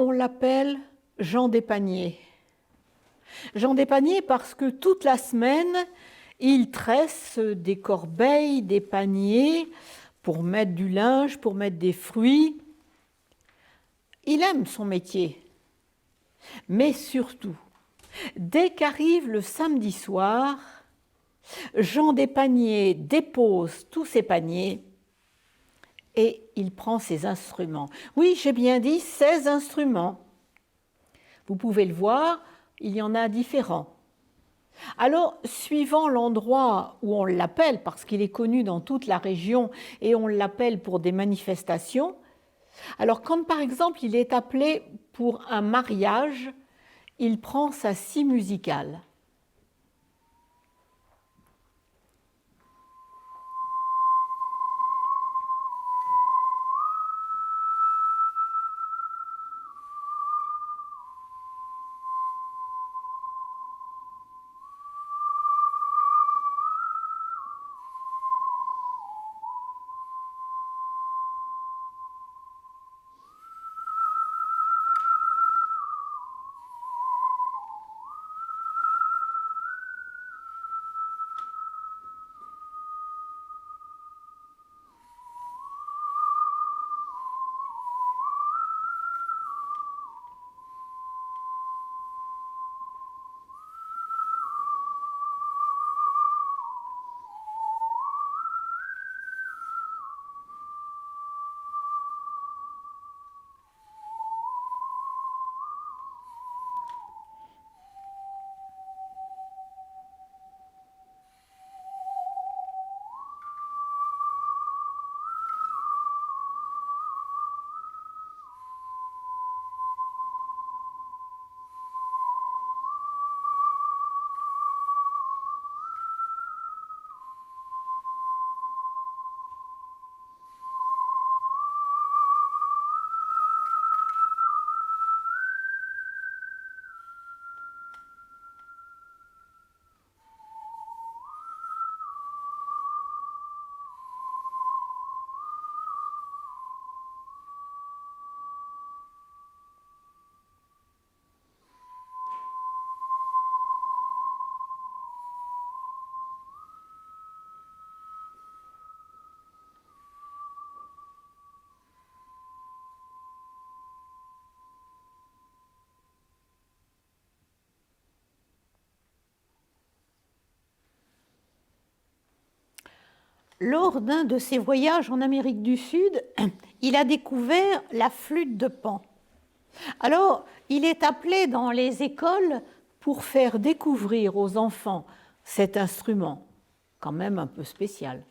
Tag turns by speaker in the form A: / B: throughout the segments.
A: On l'appelle Jean Despaniers. Jean Despaniers parce que toute la semaine, il tresse des corbeilles, des paniers pour mettre du linge, pour mettre des fruits. Il aime son métier. Mais surtout, dès qu'arrive le samedi soir, Jean Despaniers dépose tous ses paniers et il prend ses instruments. Oui, j'ai bien dit 16 instruments. Vous pouvez le voir, il y en a différents. Alors, suivant l'endroit où on l'appelle, parce qu'il est connu dans toute la région et on l'appelle pour des manifestations, alors quand par exemple il est appelé pour un mariage, il prend sa scie musicale. Lors d'un de ses voyages en Amérique du Sud, il a découvert la flûte de Pan. Alors, il est appelé dans les écoles pour faire découvrir aux enfants cet instrument, quand même un peu spécial.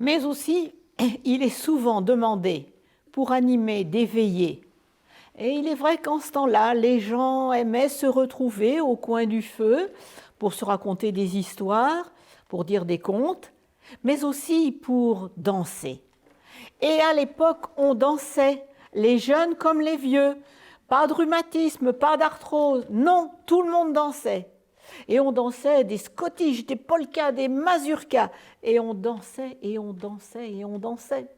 A: Mais aussi, il est souvent demandé pour animer des veillées. Et il est vrai qu'en ce temps-là, les gens aimaient se retrouver au coin du feu pour se raconter des histoires, pour dire des contes, mais aussi pour danser. Et à l'époque, on dansait, les jeunes comme les vieux. Pas de rhumatisme, pas d'arthrose, non, tout le monde dansait. Et on dansait des scottish, des polkas, des mazurkas. Et on dansait, et on dansait, et on dansait.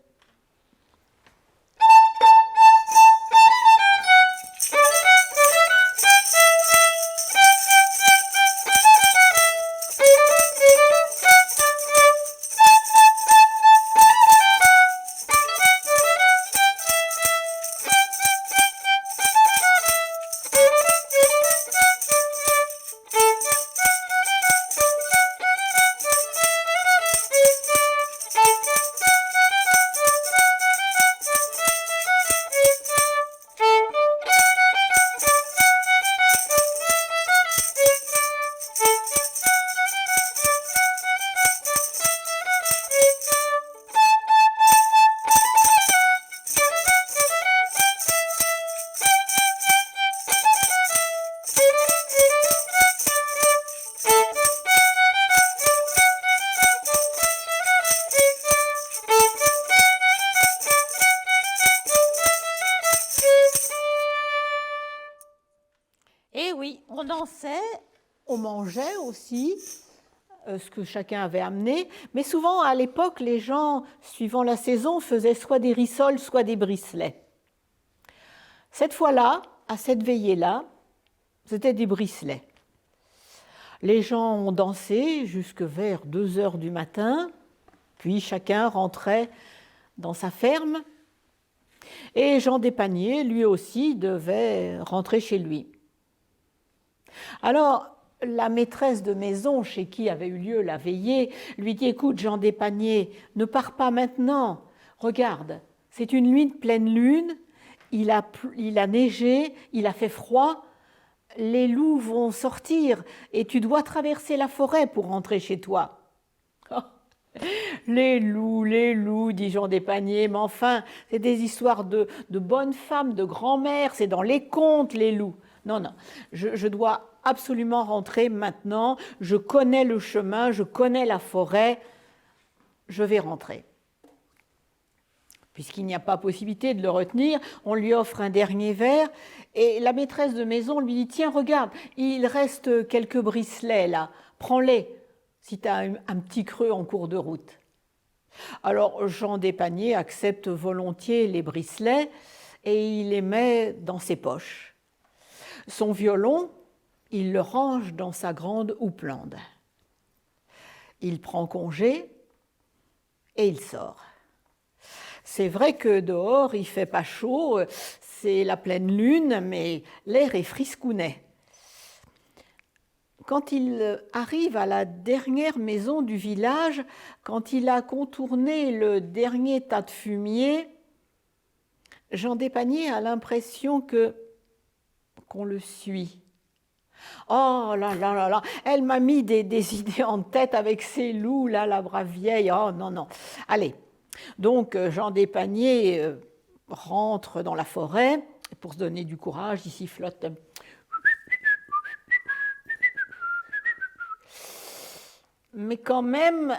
A: Et oui, on dansait, on mangeait aussi, ce que chacun avait amené, mais souvent à l'époque, les gens, suivant la saison, faisaient soit des rissoles, soit des bricelets. Cette fois-là, à cette veillée-là, c'était des bricelets. Les gens ont dansé jusque vers 2 heures du matin, puis chacun rentrait dans sa ferme, et Jean Despaniers, lui aussi, devait rentrer chez lui. Alors, la maîtresse de maison chez qui avait eu lieu la veillée lui dit « Écoute, Jean Despaniers, ne pars pas maintenant. Regarde, c'est une nuit de pleine lune, il a neigé, il a fait froid, les loups vont sortir et tu dois traverser la forêt pour rentrer chez toi. » Les loups, dit Jean Despaniers, mais enfin, c'est des histoires de bonnes femmes, de grand-mères, c'est dans les contes, les loups. Non, je dois absolument rentrer maintenant, je connais le chemin, je connais la forêt, je vais rentrer. Puisqu'il n'y a pas possibilité de le retenir, on lui offre un dernier verre et la maîtresse de maison lui dit « Tiens, regarde, il reste quelques bricelets là, prends-les si tu as un petit creux en cours de route. » Alors Jean Despaniers accepte volontiers les bricelets et il les met dans ses poches. Son violon, il le range dans sa grande houppelande. Il prend congé et il sort. C'est vrai que dehors, il ne fait pas chaud, c'est la pleine lune, mais l'air est friscounet. Quand il arrive à la dernière maison du village, quand il a contourné le dernier tas de fumier, Jean Despaniers a l'impression qu'on le suit. Oh là là là là, elle m'a mis des idées en tête avec ces loups, là, la brave vieille. Oh non, non. Allez, donc Jean Despaniers rentre dans la forêt pour se donner du courage, il sifflote. Mais quand même,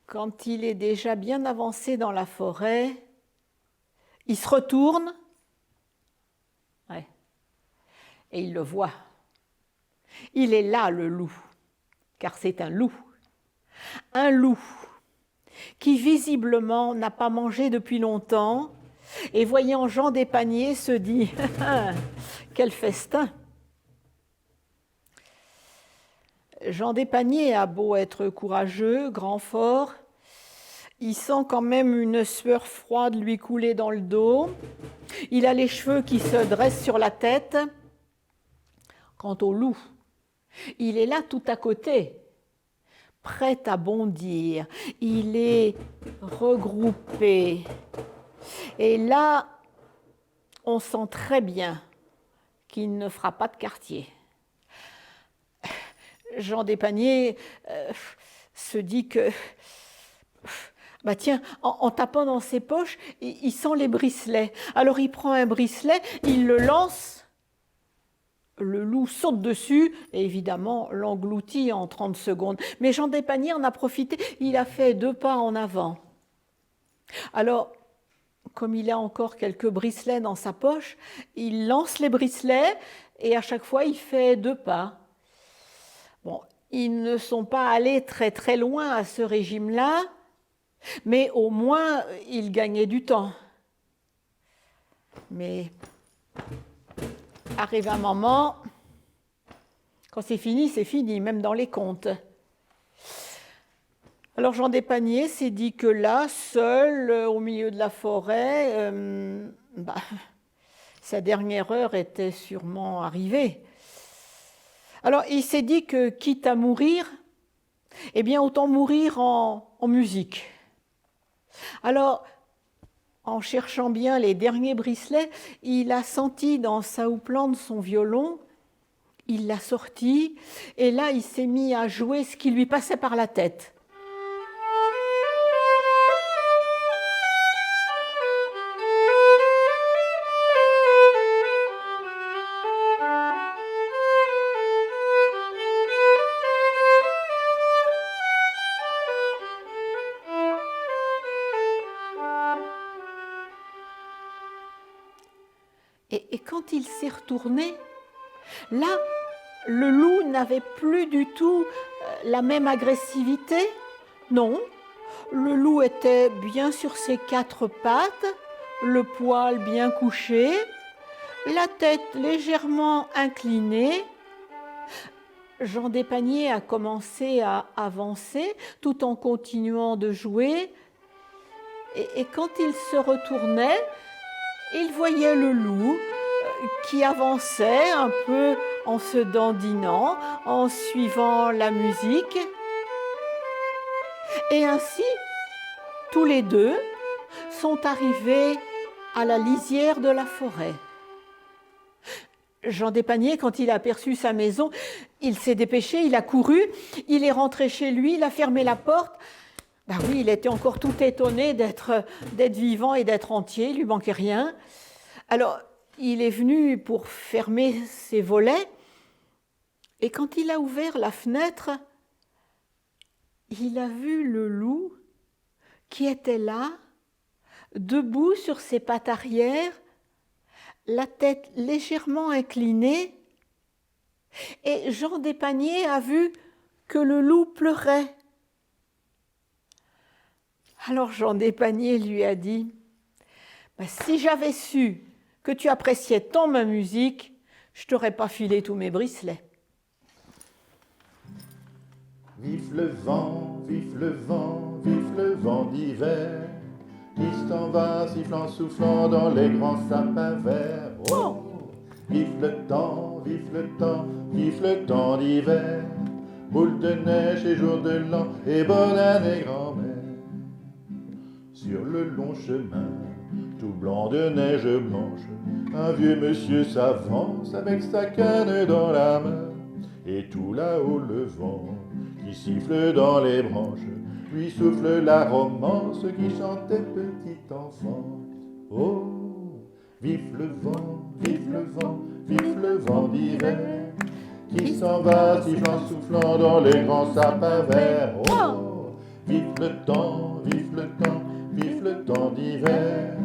A: quand il est déjà bien avancé dans la forêt, il se retourne et il le voit. Il est là, le loup, car c'est un loup. Un loup qui visiblement n'a pas mangé depuis longtemps et voyant Jean Despaniers se dit « Quel festin !» Jean Despaniers a beau être courageux, grand fort, il sent quand même une sueur froide lui couler dans le dos. Il a les cheveux qui se dressent sur la tête. Quant au loup, il est là tout à côté, prêt à bondir. Il est regroupé. Et là, on sent très bien qu'il ne fera pas de quartier. Jean Despaniers se dit que Bah tiens, en tapant dans ses poches, il sent les bricelets. Alors il prend un bricelet, il le lance, le loup saute dessus et évidemment l'engloutit en 30 secondes. Mais Jean Despaniers en a profité, il a fait 2 pas en avant. Alors, comme il a encore quelques bricelets dans sa poche, il lance les bricelets et à chaque fois il fait 2 pas. Bon, ils ne sont pas allés très très loin à ce régime-là, mais au moins il gagnait du temps. Mais arrive un moment, quand c'est fini, même dans les contes. Alors Jean Despaniers s'est dit que là, seul, au milieu de la forêt, sa dernière heure était sûrement arrivée. Alors il s'est dit que, quitte à mourir, eh bien autant mourir en musique. Alors, en cherchant bien les derniers bricelets, il a senti dans sa houppelande son violon, il l'a sorti, et là il s'est mis à jouer ce qui lui passait par la tête. Et quand il s'est retourné, là, le loup n'avait plus du tout la même agressivité. Non, le loup était bien sur ses 4 pattes, le poil bien couché, la tête légèrement inclinée. Jean Despaniers a commencé à avancer tout en continuant de jouer. Et quand il se retournait, il voyait le loup qui avançait un peu en se dandinant, en suivant la musique. Et ainsi, tous les deux sont arrivés à la lisière de la forêt. Jean Despaniers, quand il a aperçu sa maison, il s'est dépêché, il a couru, il est rentré chez lui, il a fermé la porte. Ben oui, il était encore tout étonné d'être vivant et d'être entier, il lui manquait rien. Alors, il est venu pour fermer ses volets, et quand il a ouvert la fenêtre, il a vu le loup qui était là, debout sur ses pattes arrière, la tête légèrement inclinée, et Jean Despaniers a vu que le loup pleurait. Alors Jean Despaniers lui a dit « Si j'avais su que tu appréciais tant ma musique, je t'aurais pas filé tous mes bricelets. »
B: Vive le vent, vive le vent, vive le vent d'hiver, qui s'en va sifflant, soufflant dans les grands sapins verts. Oh, vive le temps, vive le temps, vive le temps d'hiver, boule de neige et jour de l'an, et bonne année grand-mère. Sur le long chemin, tout blanc de neige blanche, un vieux monsieur s'avance avec sa canne dans la main, et tout là-haut le vent qui siffle dans les branches lui souffle la romance qui chantait petit enfant. Oh, vive le vent, vive le vent, vive le vent d'hiver, qui s'en va sifflant, soufflant dans les grands sapins verts. Oh, vive le temps, vive le temps, vive le temps d'hiver,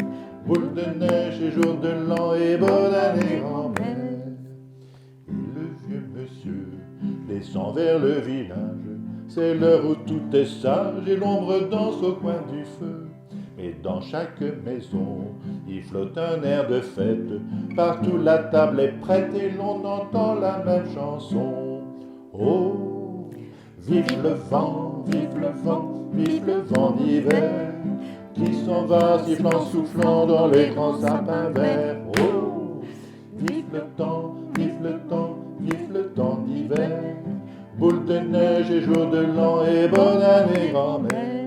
B: boule de neige et jour de l'an, et bonne année grand-mère. Et le vieux monsieur descend vers le village, c'est l'heure où tout est sage et l'ombre danse au coin du feu. Mais dans chaque maison, il flotte un air de fête, partout la table est prête et l'on entend la même chanson. Oh, vive le vent, vive le vent, vive le vent d'hiver, qui s'en va sifflant, soufflant dans les grands sapins verts. Oh, vive le temps, vive le temps, vive le temps d'hiver, boule de neige et jour de l'an, et bonne année grand-mère.